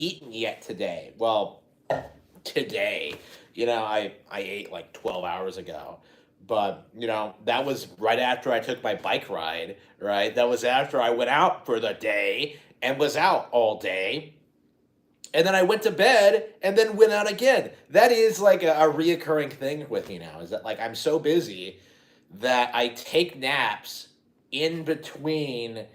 eaten yet today. Well, today, I ate like 12 hours ago. But, that was right after I took my bike ride, right? That was after I went out for the day and was out all day. And then I went to bed and then went out again. That is like a reoccurring thing with me now, is that like I'm so busy that I take naps in between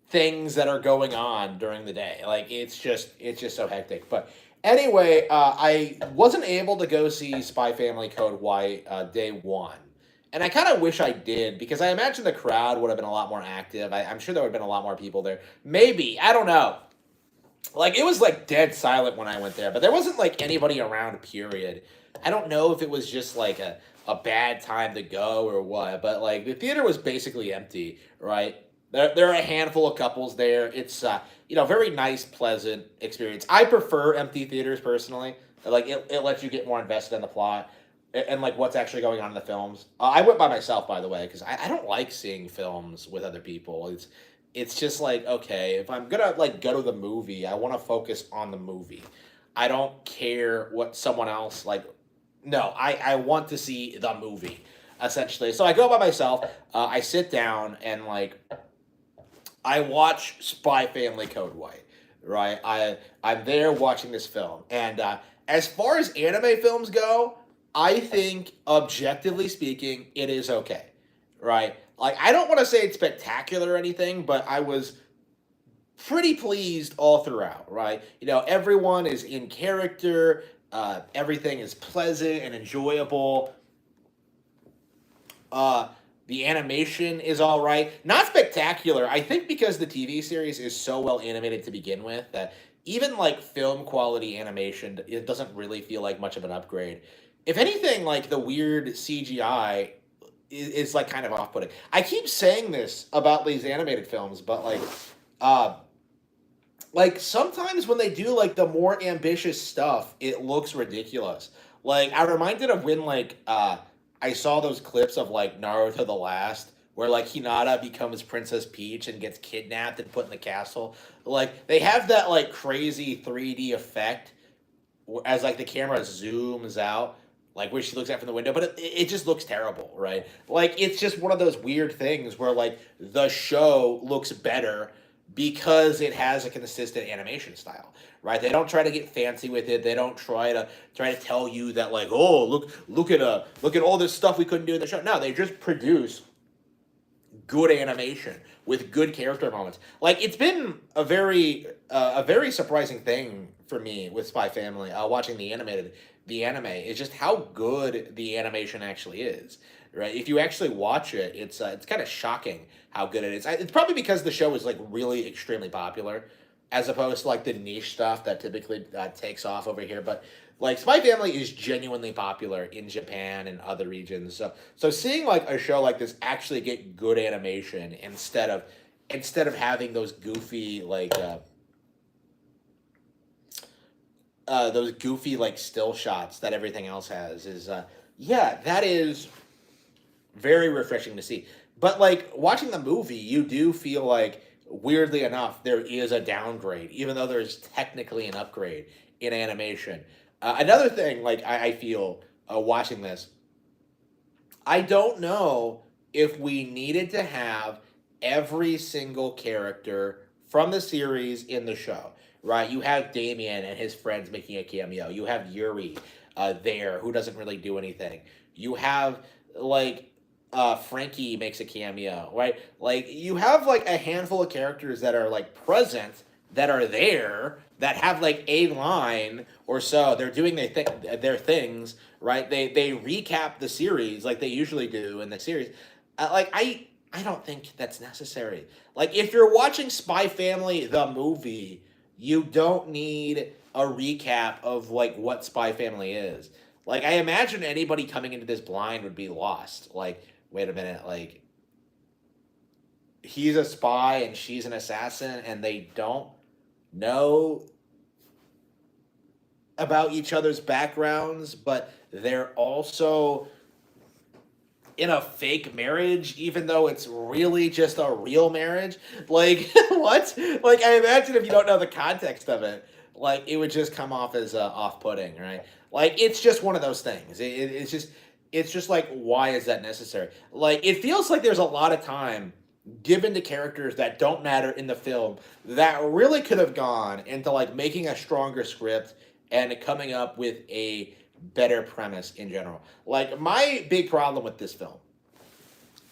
things that are going on during the day. Like it's just so hectic. But anyway, I wasn't able to go see Spy Family Code White day one. And I kind of wish I did because I imagine the crowd would have been a lot more active. I'm sure there would have been a lot more people there. Maybe. I don't know. Like it was like dead silent when I went there, but there wasn't like anybody around, period. I don't know if it was just like a bad time to go or what, but like the theater was basically empty, right? There are a handful of couples there. It's very nice, pleasant experience. I prefer empty theaters personally. Like it lets you get more invested in the plot and like what's actually going on in the films. I went by myself, by the way, because I don't like seeing films with other people. It's just like, okay, if I'm gonna like go to the movie, I want to focus on the movie. I don't care what someone else like. No, I want to see the movie essentially. So I go by myself. I sit down and like I watch Spy Family Code White. Right, I'm there watching this film, and as far as anime films go, I think objectively speaking, it is okay. Right, like I don't want to say it's spectacular or anything, but I was pretty pleased all throughout, right? Everyone is in character, everything is pleasant and enjoyable. Uh, the animation is all right, not spectacular. I think because the TV series is so well animated to begin with that even like film quality animation, it doesn't really feel like much of an upgrade. If anything, like the weird CGI is like kind of off-putting. I keep saying this about these animated films, but uh, like sometimes when they do like the more ambitious stuff, it looks ridiculous. Like I'm reminded of when I saw those clips of like Naruto the Last where like Hinata becomes Princess Peach and gets kidnapped and put in the castle. Like they have that like crazy 3D effect as like the camera zooms out like where she looks out from the window, but it just looks terrible, right? Like it's just one of those weird things where like the show looks better because it has a consistent animation style, right? They don't try to get fancy with it. They don't try to tell you that like, oh, look at all this stuff we couldn't do in the show. No, they just produce good animation with good character moments. Like it's been a very surprising thing for me with Spy Family. Watching the anime is just how good the animation actually is. Right, if you actually watch it, it's kind of shocking how good it is. It's probably because the show is like really extremely popular, as opposed to like the niche stuff that typically takes off over here. But like Spy Family is genuinely popular in Japan and other regions. So seeing like a show like this actually get good animation instead of having those goofy like still shots that everything else has is yeah, that is very refreshing to see. But like watching the movie, you do feel like weirdly enough there is a downgrade, even though there's technically an upgrade in animation. Another thing, like I feel watching this, I don't know if we needed to have every single character from the series in the show. Right, you have Damien and his friends making a cameo. You have Yuri there, who doesn't really do anything. You have like Frankie makes a cameo, right? Like you have like a handful of characters that are like present, that are there, that have like a line or so. They're doing their things, right? They recap the series like they usually do in the series. I don't think that's necessary. Like if you're watching Spy Family the movie, you don't need a recap of like what Spy Family is. Like I imagine anybody coming into this blind would be lost. Like, wait a minute, like he's a spy and she's an assassin and they don't know about each other's backgrounds, but they're also in a fake marriage, even though it's really just a real marriage. Like, what? Like, I imagine if you don't know the context of it. like it would just come off as off-putting, right? Like it's just one of those things. It's just like, why is that necessary? Like it feels like there's a lot of time given to characters that don't matter in the film that really could have gone into like making a stronger script and coming up with a better premise in general. Like my big problem with this film,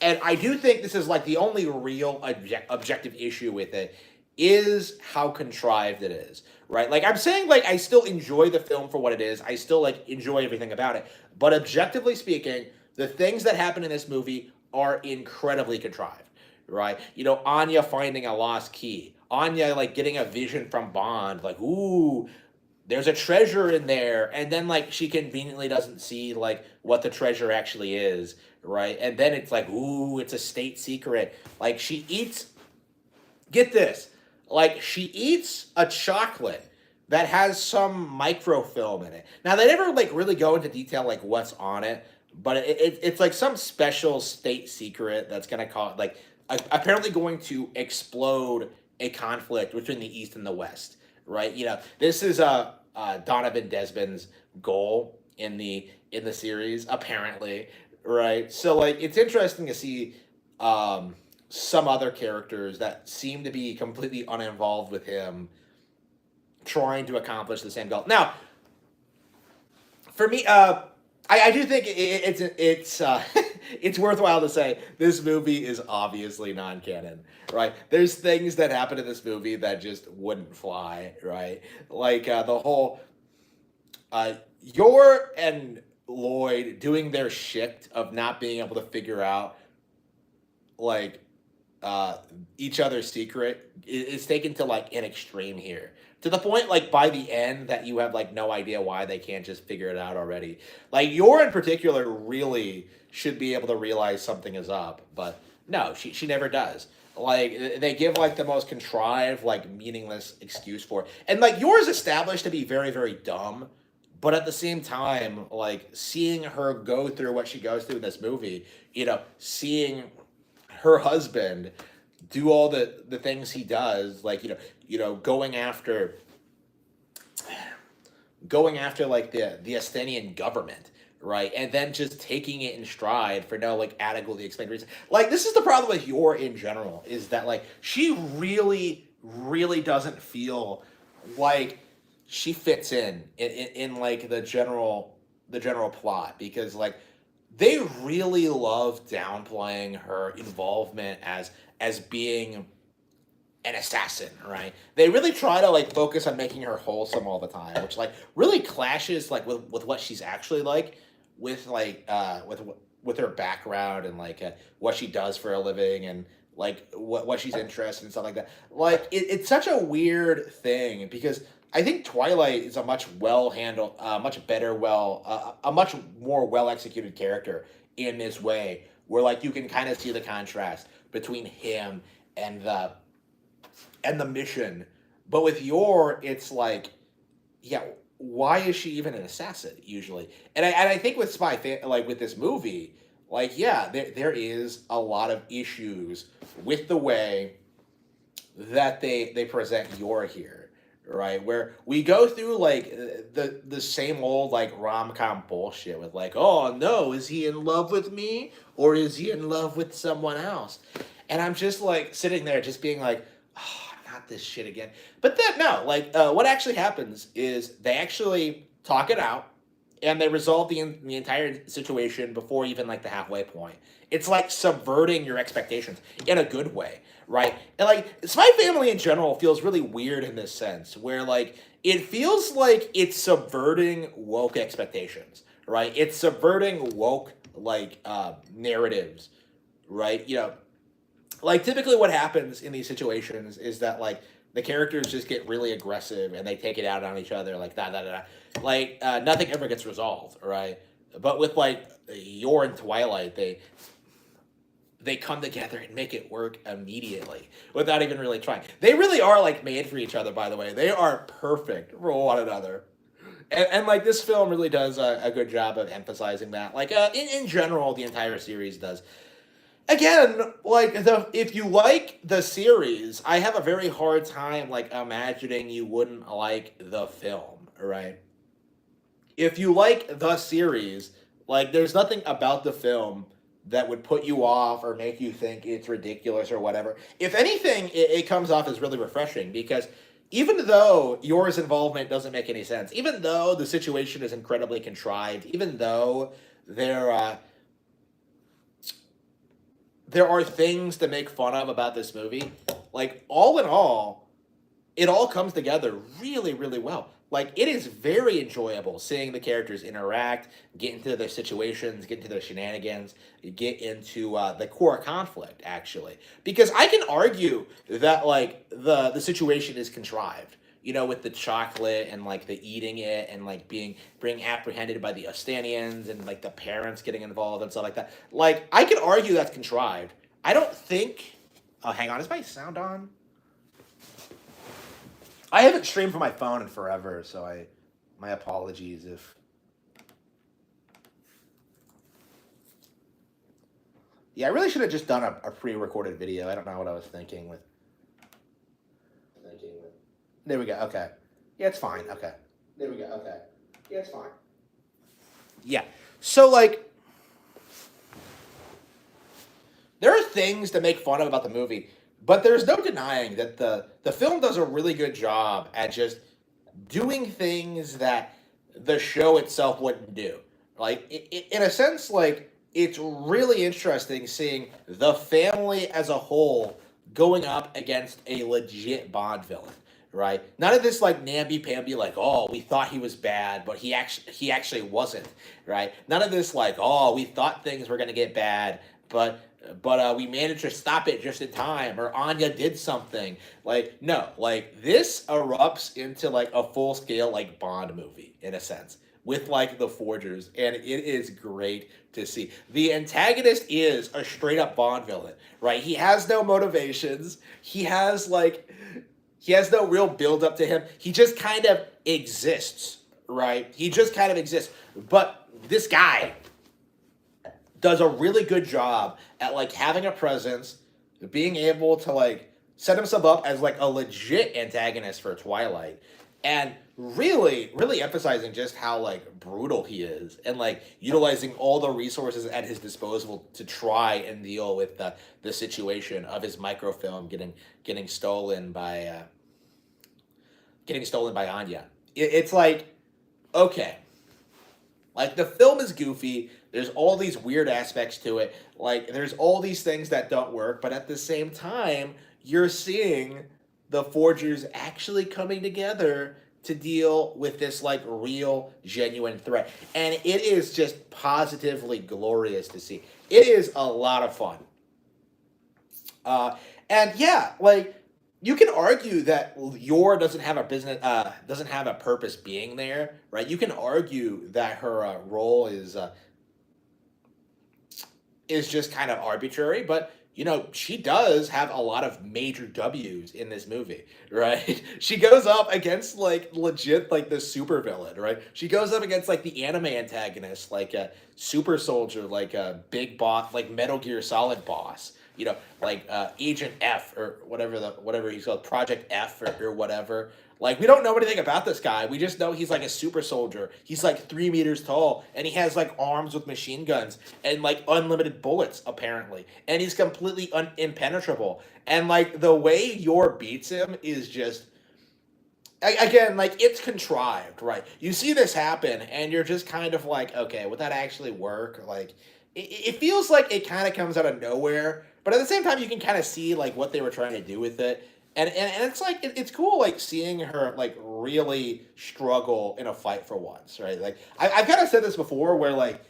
and I do think this is like the only real objective issue with it, is how contrived it is. Right? Like I'm saying, like I still enjoy the film for what it is. I still like enjoy everything about it. But objectively speaking, the things that happen in this movie are incredibly contrived. Right? You know, Anya finding a lost key. Anya like getting a vision from Bond, like, ooh, there's a treasure in there, and then like she conveniently doesn't see like what the treasure actually is, right? And then it's like, ooh, it's a state secret. Like she eats, get this, like she eats a chocolate that has some microfilm in it. Now they never like really go into detail like what's on it, but it's like some special state secret that's gonna cause like apparently going to explode a conflict between the East and the West, right? You know, this is Donovan Desmond's goal in the series, apparently, right? So like it's interesting to see some other characters that seem to be completely uninvolved with him trying to accomplish the same goal. Now, for me, I do think it's worthwhile to say this movie is obviously non-canon, right? There's things that happen in this movie that just wouldn't fly, right? Like the whole Yor and Lloyd doing their shit of not being able to figure out like each other's secret is taken to like an extreme here, to the point like by the end that you have like no idea why they can't just figure it out already. Like Yor in particular really should be able to realize something is up, but no, she never does. Like they give like the most contrived like meaningless excuse for it. And like Yor is established to be very very dumb, but at the same time like seeing her go through what she goes through in this movie, you know, seeing her husband do all the things he does, like going after like the Estonian government, right? And then just taking it in stride for no like adequately explained reason. Like this is the problem with Yor in general, is that like she really really doesn't feel like she fits in like the general plot, because like they really love downplaying her involvement as being an assassin, right? They really try to like focus on making her wholesome all the time, which like really clashes like with what she's actually like, with like with her background and like what she does for a living, and like what she's interested in, stuff like that. Like it's such a weird thing, because I think Twilight is a much well handled, much better, a much more well executed character in this way, where like you can kind of see the contrast between him and the mission. But with Yor, it's like, yeah, why is she even an assassin usually? And I think with like with this movie, like yeah, there is a lot of issues with the way that they present Yor here, right? Where we go through like the same old like rom com bullshit with like, oh no, is he in love with me or is he in love with someone else? And I'm just like sitting there, just being like, oh, not this shit again. But then no, like what actually happens is they actually talk it out, and they resolve the entire situation before even like the halfway point. It's like subverting your expectations in a good way, right? And like Spy Family in general feels really weird in this sense, where like it feels like it's subverting woke expectations, right? It's subverting woke like narratives, right? You know, like typically what happens in these situations is that like the characters just get really aggressive and they take it out on each other, like like nothing ever gets resolved, right? But with like Yor and Twilight, they come together and make it work immediately without even really trying. They really are like made for each other, by the way. They are perfect for one another. And like this film really does a good job of emphasizing that. Like in general, the entire series does. again, like the if you like the series, I have a very hard time like imagining you wouldn't like the film, right? If you like the series, like there's nothing about the film that would put you off or make you think it's ridiculous or whatever. If anything, it comes off as really refreshing because even though yours involvement doesn't make any sense, even though the situation is incredibly contrived, even though there there are things to make fun of about this movie, like all in all, it all comes together really, really well. Like it is very enjoyable seeing the characters interact, get into their situations, get into their shenanigans, get into the core conflict. Actually, because I can argue that like the situation is contrived. You know, with the chocolate and like the eating it and like being apprehended by the Ostanians and like the parents getting involved and stuff like that. Like I can argue that's contrived. I don't think. Oh, hang on, is my sound on? I haven't streamed from my phone in forever, so my apologies if yeah, I really should have just done a pre-recorded video. I don't know what I was thinking with. There we go. Okay. Yeah, it's fine. Okay. There we go. Okay. Yeah, it's fine. Yeah. So like there are things to make fun of about the movie, but there's no denying that the film does a really good job at just doing things that the show itself wouldn't do. Like in a sense, like it's really interesting seeing the family as a whole going up against a legit Bond villain. Right? None of this like namby pamby like oh we thought he was bad but he actually wasn't, right? None of this like oh we thought things were gonna get bad but we managed to stop it just in time or Anya did something. Like no, like this erupts into like a full scale like Bond movie in a sense with like the Forgers, and it is great to see. The antagonist is a straight up Bond villain, right? He has no motivations. He has no real build up to him. He just kind of exists, right? He just kind of exists. But this guy does a really good job at like having a presence, being able to like set himself up as like a legit antagonist for Twilight, and really, really emphasizing just how like brutal he is, and like utilizing all the resources at his disposal to try and deal with the situation of his microfilm getting stolen by Anya. It's like okay, like the film is goofy. There's all these weird aspects to it. Like there's all these things that don't work, but at the same time, you're seeing the Forgers actually coming together to deal with this like real genuine threat. And it is just positively glorious to see. It is a lot of fun. Uh and yeah, like you can argue that Yor doesn't have a purpose being there, right? You can argue that her role is just kind of arbitrary, but you know, she does have a lot of major W's in this movie, right? She goes up against like legit like the super villain, right? She goes up against like the anime antagonist, like a super soldier, like a big boss, like Metal Gear Solid boss. You know, like Agent F or whatever he's called, Project F or whatever. Like we don't know anything about this guy. We just know he's like a super soldier. He's like 3 meters tall, and he has like arms with machine guns and like unlimited bullets apparently, and he's completely impenetrable. And like the way Yor beats him is just again like it's contrived, right? You see this happen, and you're just kind of like, okay, would that actually work? Like it feels like it kind of comes out of nowhere, but at the same time, you can kind of see like what they were trying to do with it. And it's like it's cool like seeing her like really struggle in a fight for once, right? Like I've kind of said this before where like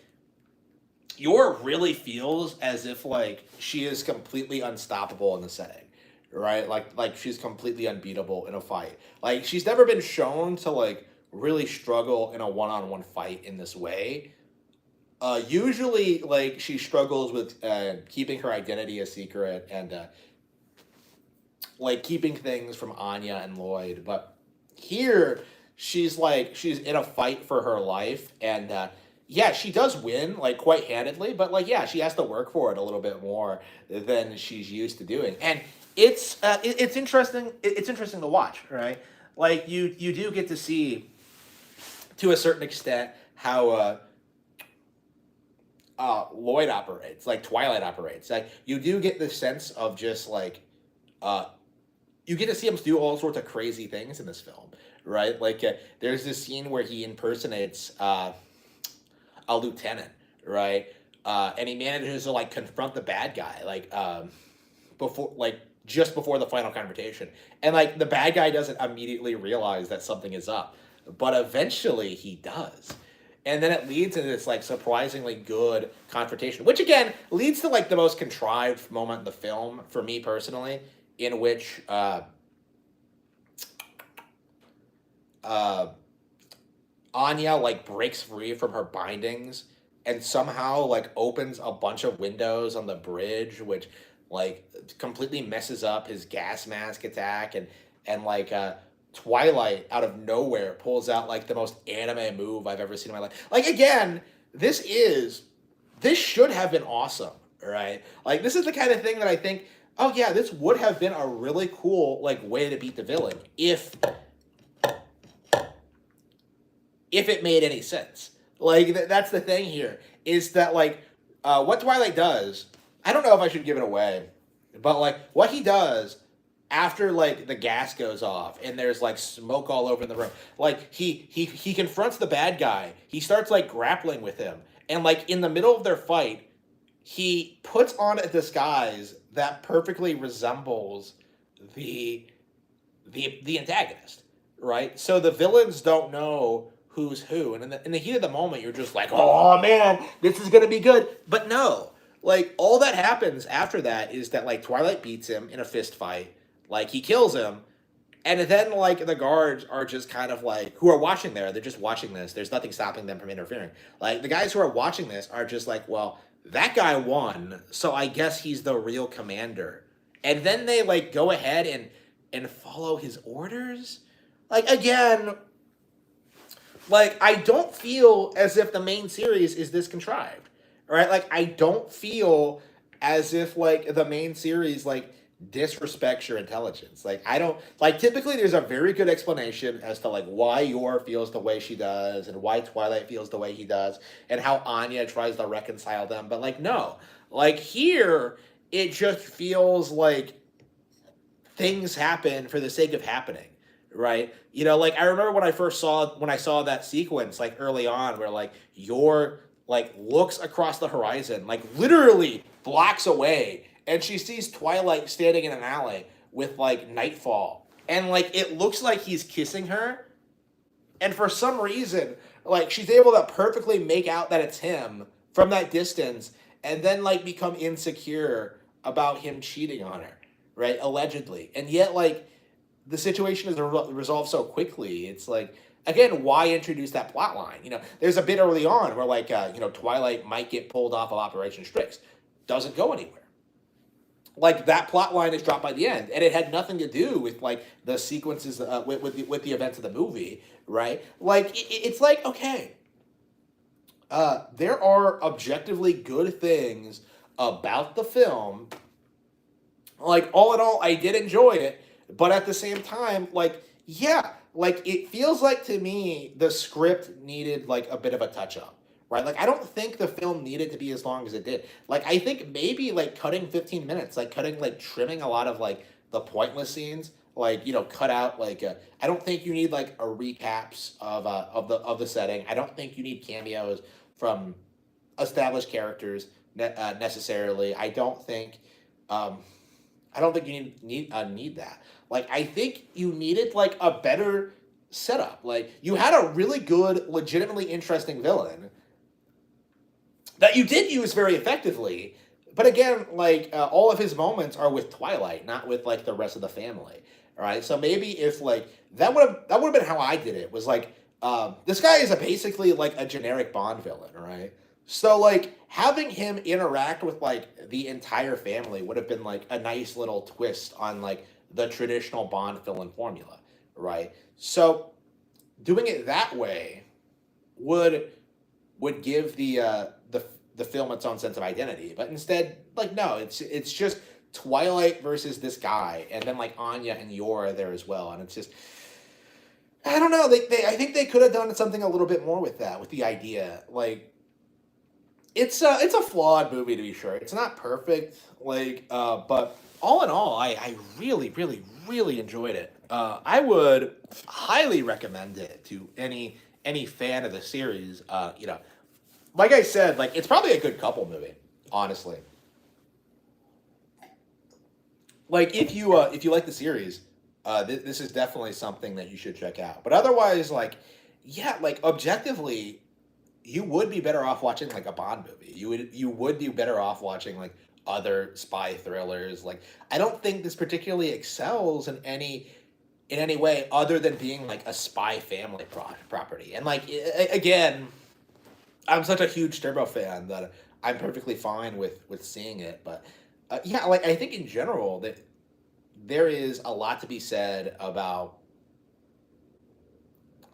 Yor really feels as if like she is completely unstoppable in the setting, right? Like she's completely unbeatable in a fight. Like she's never been shown to like really struggle in a one-on-one fight in this way. Usually, like she struggles with keeping her identity a secret and like keeping things from Anya and Lloyd. But here, she's in a fight for her life, and yeah, she does win like quite handedly, but like yeah, she has to work for it a little bit more than she's used to doing, and it's interesting. It's interesting to watch, right? Like you do get to see to a certain extent how Lloyd operates, like Twilight operates. Like you do get the sense of just like uh, you get to see him do all sorts of crazy things in this film, right? Like there's this scene where he impersonates a lieutenant, right? And he manages to like confront the bad guy, like before, like just before the final confrontation, and like the bad guy doesn't immediately realize that something is up, but eventually he does. And then it leads to this like surprisingly good confrontation, which again leads to like the most contrived moment in the film for me personally, in which uh, Anya like breaks free from her bindings and somehow like opens a bunch of windows on the bridge, which like completely messes up his gas mask attack, and like Twilight out of nowhere pulls out like the most anime move I've ever seen in my life. Like again, this is this should have been awesome, right? Like this is the kind of thing that I think, oh yeah, this would have been a really cool like way to beat the villain if it made any sense. Like that's the thing here is that like what Twilight does. I don't know if I should give it away, but like what he does after like the gas goes off and there's like smoke all over in the room, like he confronts the bad guy. He starts like grappling with him, and like in the middle of their fight, he puts on a disguise that perfectly resembles the the antagonist, right? So the villains don't know who's who, and in the heat of the moment, you're just like, oh man, this is gonna be good. But no, like all that happens after that is that like Twilight beats him in a fist fight, like he kills him, and then like the guards are just kind of like who are watching there. They're just watching this. There's nothing stopping them from interfering. Like the guys who are watching this are just like, well, that guy won, so I guess he's the real commander. And then they like go ahead and follow his orders. Like again, like I don't feel as if the main series is this contrived, right? Like I don't feel as if like the main series like disrespects your intelligence. Like I don't like typically there's a very good explanation as to like why Yor feels the way she does and why Twilight feels the way he does and how Anya tries to reconcile them. But like no, like here it just feels like things happen for the sake of happening, right? You know, like I remember when I saw that sequence like early on where like Yor like looks across the horizon, like literally blocks away, and she sees Twilight standing in an alley with like Nightfall, and like it looks like he's kissing her, and for some reason, like she's able to perfectly make out that it's him from that distance, and then like become insecure about him cheating on her, right? Allegedly, and yet like the situation is resolved so quickly. It's like again, why introduce that plot line? You know, there's a bit early on where like you know Twilight might get pulled off of Operation Strix, doesn't go anywhere. Like that plot line is dropped by the end, and it had nothing to do with like the sequences with the events of the movie, right? Like it's like okay, there are objectively good things about the film. Like all in all, I did enjoy it, but at the same time, like yeah, like it feels like to me the script needed like a bit of a touch up, right? Like I don't think the film needed to be as long as it did. Like I think maybe like cutting 15 minutes, like cutting like trimming a lot of like the pointless scenes, like you know, cut out like I don't think you need like a recaps of the setting. I don't think you need cameos from established characters necessarily. Um, I don't think you need that. Like I think you needed like a better setup. Like you had a really good, legitimately interesting villain that you did use very effectively. But again, like all of his moments are with Twilight, not with like the rest of the family. All right, so maybe if like that would have been how I did it. Was like this guy is a basically like a generic Bond villain, right? So like having him interact with like the entire family would have been like a nice little twist on like the traditional Bond villain formula, right? So doing it that way would would give the film its own sense of identity. But instead, like no, it's just Twilight versus this guy, and then like Anya and Yor are there as well, and it's just I don't know. I think they could have done something a little bit more with that, with the idea. Like it's a flawed movie to be sure. It's not perfect, but all in all, I really, really, really enjoyed it. I would highly recommend it to any fan of the series. Like I said, like it's probably a good couple movie, honestly. Like if you like the series, this is definitely something that you should check out. But otherwise, like yeah, like objectively, you would be better off watching like a Bond movie. You would be better off watching like other spy thrillers. Like I don't think this particularly excels in any way other than being like a spy family property. And like again, I'm such a huge Turbo fan that I'm perfectly fine with seeing it. But yeah, like I think in general that there is a lot to be said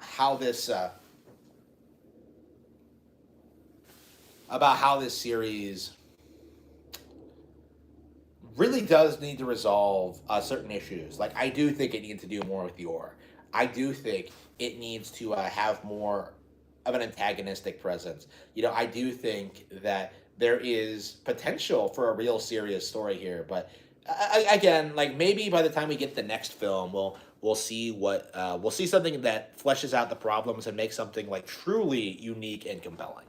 how this uh, about how this series really does need to resolve certain issues. Like I do think it needs to do more with Yor. I do think it needs to have more of an antagonistic presence. I do think that there is potential for a real serious story here, but again, like maybe by the time we get the next film, we'll see we'll see something that fleshes out the problems and makes something like truly unique and compelling.